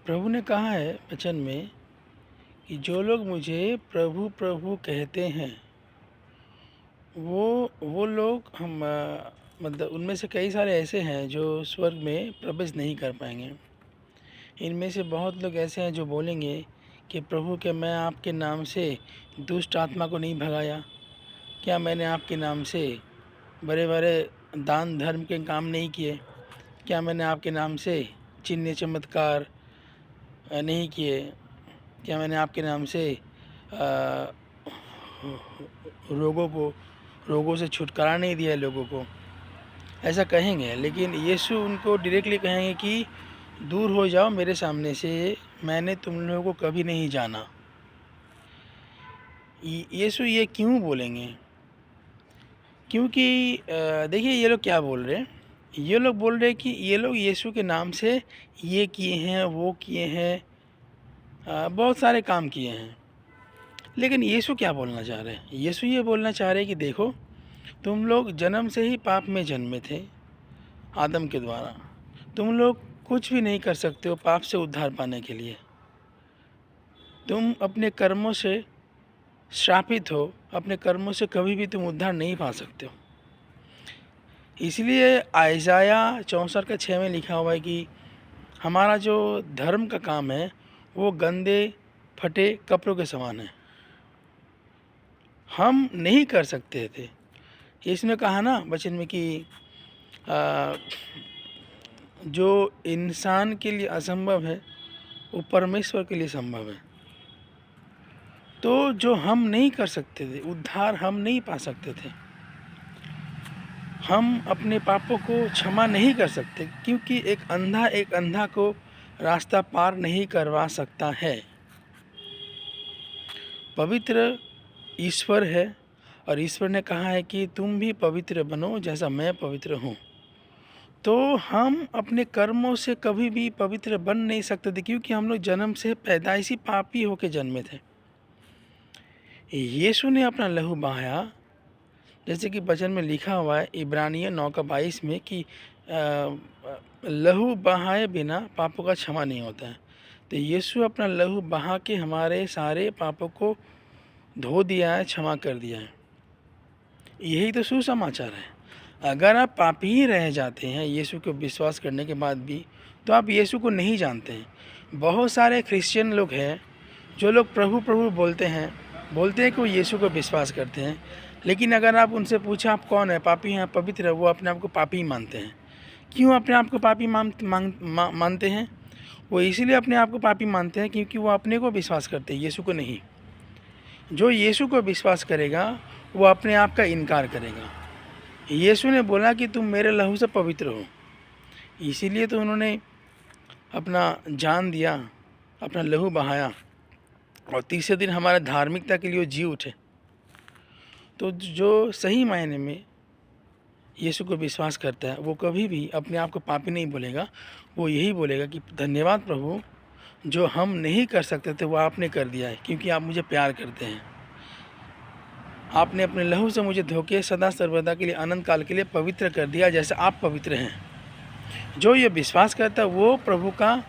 प्रभु ने कहा है वचन में कि जो लोग मुझे प्रभु प्रभु कहते हैं वो लोग मतलब उनमें से कई सारे ऐसे हैं जो स्वर्ग में प्रवेश नहीं कर पाएंगे। इनमें से बहुत लोग ऐसे हैं जो बोलेंगे कि प्रभु क्या मैं आपके नाम से दुष्ट आत्मा को नहीं भगाया, क्या मैंने आपके नाम से बड़े बड़े दान धर्म के काम नहीं किए, क्या मैंने आपके नाम से चिन्ह चमत्कार नहीं किए, क्या मैंने आपके नाम से अ, रोगों से छुटकारा नहीं दिया है लोगों को, ऐसा कहेंगे। लेकिन यीशु उनको डायरेक्टली कहेंगे कि दूर हो जाओ मेरे सामने से, मैंने तुम लोगों को कभी नहीं जाना। यीशु ये क्यों बोलेंगे? क्योंकि देखिए ये लोग क्या बोल रहे हैं, ये लोग बोल रहे हैं कि ये लोग यीशु के नाम से ये किए हैं वो किए हैं, बहुत सारे काम किए हैं। लेकिन यीशु क्या बोलना चाह रहे हैं? यीशु ये बोलना चाह रहे हैं कि देखो, तुम लोग जन्म से ही पाप में जन्मे थे आदम के द्वारा। तुम लोग कुछ भी नहीं कर सकते हो पाप से उद्धार पाने के लिए। तुम अपने कर्मों से श्रापित हो, अपने कर्मों से कभी भी तुम उद्धार नहीं पा सकते हो। इसलिए आइज़ाया 64 का 6 में लिखा हुआ है कि हमारा जो धर्म का काम है वो गंदे फटे कपड़ों के समान है, हम नहीं कर सकते थे। इसने कहा ना वचन में कि जो इंसान के लिए असंभव है वो परमेश्वर के लिए संभव है। तो जो हम नहीं कर सकते थे, उद्धार हम नहीं पा सकते थे, हम अपने पापों को क्षमा नहीं कर सकते, क्योंकि एक अंधा को रास्ता पार नहीं करवा सकता है। पवित्र ईश्वर है और ईश्वर ने कहा है कि तुम भी पवित्र बनो जैसा मैं पवित्र हूँ। तो हम अपने कर्मों से कभी भी पवित्र बन नहीं सकते थे, क्योंकि हम लोग जन्म से पैदाइशी पापी होकर जन्मे थे। यीशु ने अपना लहू बहाया, जैसे कि वचन में लिखा हुआ है इब्रानियों 9:22 में कि लहू बहाए बिना पापों का क्षमा नहीं होता है। तो यीशु अपना लहू बहा के हमारे सारे पापों को धो दिया है, क्षमा कर दिया है। यही तो सुसमाचार है। अगर आप पापी ही रह जाते हैं यीशु को विश्वास करने के बाद भी, तो आप यीशु को नहीं जानते हैं। बहुत सारे क्रिश्चियन लोग हैं जो लोग प्रभु प्रभु बोलते हैं कि वो यीशु को विश्वास करते हैं, लेकिन अगर आप उनसे पूछा आप कौन है, पापी हैं पवित्र है, वो अपने आप को पापी ही मानते हैं। क्यों अपने आप को पापी मानते हैं? वो इसीलिए अपने आप को पापी मानते हैं क्योंकि वो अपने को विश्वास करते हैं, यीशु को नहीं। जो यीशु को विश्वास करेगा वो अपने आप का इनकार करेगा। यीशु ने बोला कि तुम मेरे लहू से पवित्र हो, इसीलिए तो उन्होंने अपना जान दिया, अपना लहू बहाया और तीसरे दिन हमारा धार्मिकता के लिए जी उठे। तो जो सही मायने में यीशु को विश्वास करता है वो कभी भी अपने आप को पापी नहीं बोलेगा। वो यही बोलेगा कि धन्यवाद प्रभु, जो हम नहीं कर सकते थे वो आपने कर दिया है, क्योंकि आप मुझे प्यार करते हैं। आपने अपने लहू से मुझे धोके सदा सर्वदा के लिए अनंत काल के लिए पवित्र कर दिया, जैसे आप पवित्र हैं। जो ये विश्वास करता है वो प्रभु का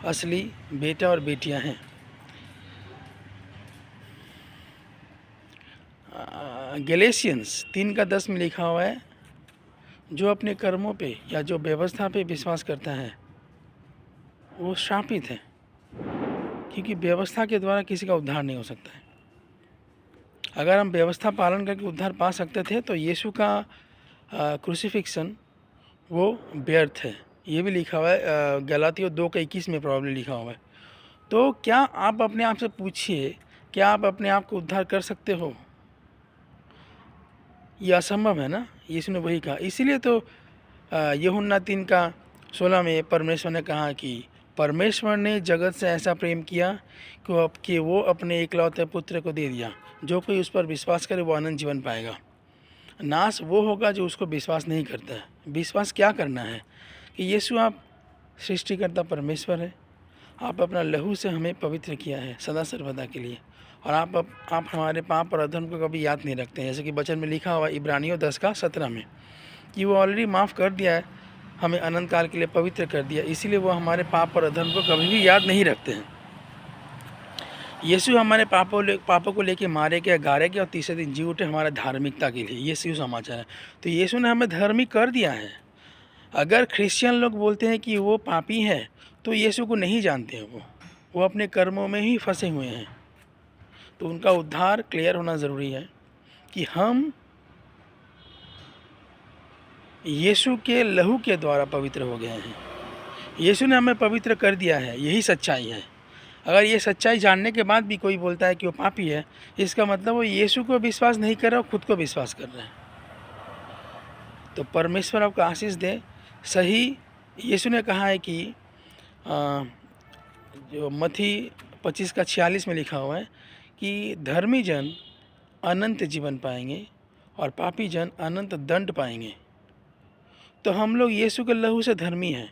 असली बेटा और बेटियां हैं। गैलेशियंस 3:10 में लिखा हुआ है, जो अपने कर्मों पे या जो व्यवस्था पे विश्वास करता है वो श्रापित है, क्योंकि व्यवस्था के द्वारा किसी का उद्धार नहीं हो सकता है। अगर हम व्यवस्था पालन करके उद्धार पा सकते थे तो यीशु का क्रूसिफिक्सन वो व्यर्थ है। ये भी लिखा हुआ है गलातियों 2:21 में प्रॉब्लम लिखा हुआ है। तो क्या आप अपने आप से पूछिए, क्या आप अपने आप को उद्धार कर सकते हो? ये असंभव है ना। यीशु ने वही कहा। इसीलिए तो यूहन्ना 3:16 में परमेश्वर ने कहा कि परमेश्वर ने जगत से ऐसा प्रेम किया कि वो अपने एकलौते पुत्र को दे दिया, जो कोई उस पर विश्वास करे वो अनंत जीवन पाएगा। नाश वो होगा जो उसको विश्वास नहीं करता है। विश्वास क्या करना है कि यीशु आप सृष्टिकर्ता परमेश्वर है, आप अपना लहू से हमें पवित्र किया है सदा सर्वदा के लिए, और आप हमारे पाप और अधर्म को कभी याद नहीं रखते हैं। जैसे कि वचन में लिखा हुआ इब्रानियों 10:17 में कि वो ऑलरेडी माफ़ कर दिया है हमें अनंत काल के लिए पवित्र कर दिया, इसीलिए वो हमारे पाप और अधर्म को कभी भी याद नहीं रखते हैं। यीशु हमारे पापों को लेके मारे गए, गाड़े गए और तीसरे दिन जी उठे हमारे धार्मिकता के लिए। ये सुसमाचार है। तो यीशु ने हमें धार्मिक कर दिया है। अगर क्रिश्चियन लोग बोलते हैं कि वो पापी है तो यीशु को नहीं जानते हैं, वो अपने कर्मों में ही फंसे हुए हैं। तो उनका उद्धार क्लियर होना ज़रूरी है कि हम यीशु के लहू के द्वारा पवित्र हो गए हैं। यीशु ने हमें पवित्र कर दिया है, यही सच्चाई है। अगर ये सच्चाई जानने के बाद भी कोई बोलता है कि वो पापी है, इसका मतलब वो यीशु को विश्वास नहीं कर रहा, खुद को विश्वास कर रहा है। तो परमेश्वर आपको आशीष दे। सही यीशु ने कहा है कि जो मत्ती 25:46 में लिखा हुआ है कि धर्मी जन अनंत जीवन पाएंगे और पापी जन अनंत दंड पाएंगे। तो हम लोग यीशु के लहू से धर्मी हैं।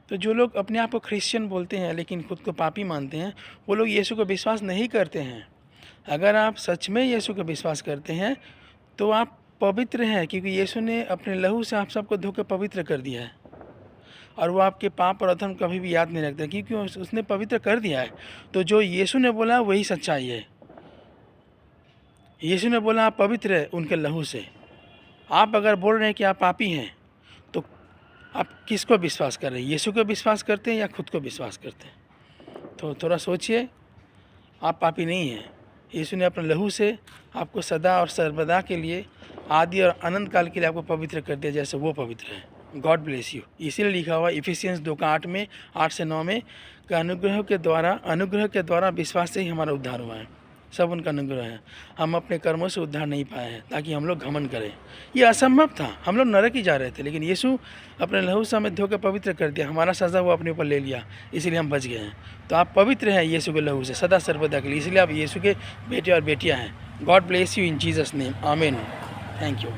तो जो लोग अपने आप को क्रिश्चियन बोलते हैं लेकिन खुद को पापी मानते हैं, वो लोग यीशु को विश्वास नहीं करते हैं। अगर आप सच में यीशु को विश्वास करते हैं तो आप पवित्र हैं, क्योंकि यीशु ने अपने लहू से आप सबको धोकर पवित्र कर दिया है। और वो आपके पाप और अधर्म कभी भी याद नहीं रखते, क्योंकि उसने पवित्र कर दिया है। तो जो यीशु ने बोला वही सच्चाई है। यीशु ने बोला आप पवित्र है उनके लहू से। आप अगर बोल रहे हैं कि आप पापी हैं तो आप किसको विश्वास कर रहे हैं? यीशु को विश्वास करते हैं या खुद को विश्वास करते हैं? तो थोड़ा सोचिए, आप पापी नहीं हैं। यीशु ने अपने लहू से आपको सदा और सर्वदा के लिए, आदि और अनंत काल के लिए आपको पवित्र कर दिया, जैसे वो पवित्र है। God bless you. इसीलिए लिखा हुआ इफिसियंस 2:8 में, 8 से 9 में, कि अनुग्रह के द्वारा विश्वास से ही हमारा उद्धार हुआ है। सब उनका अनुग्रह है। हम अपने कर्मों से उद्धार नहीं पाए हैं ताकि हम लोग घमंड करें। ये असंभव था, हम लोग नरक ही जा रहे थे, लेकिन यीशु अपने लहू से हमें धोकर पवित्र कर दिया। हमारा सज़ा वो अपने ऊपर ले लिया, इसीलिए हम बच गए हैं। तो आप पवित्र हैं यीशु के लहू से सदा सर्वदा के लिए, इसलिए आप यीशु के बेटे और बेटियां हैं। God bless you in Jesus name, आमीन। Thank you.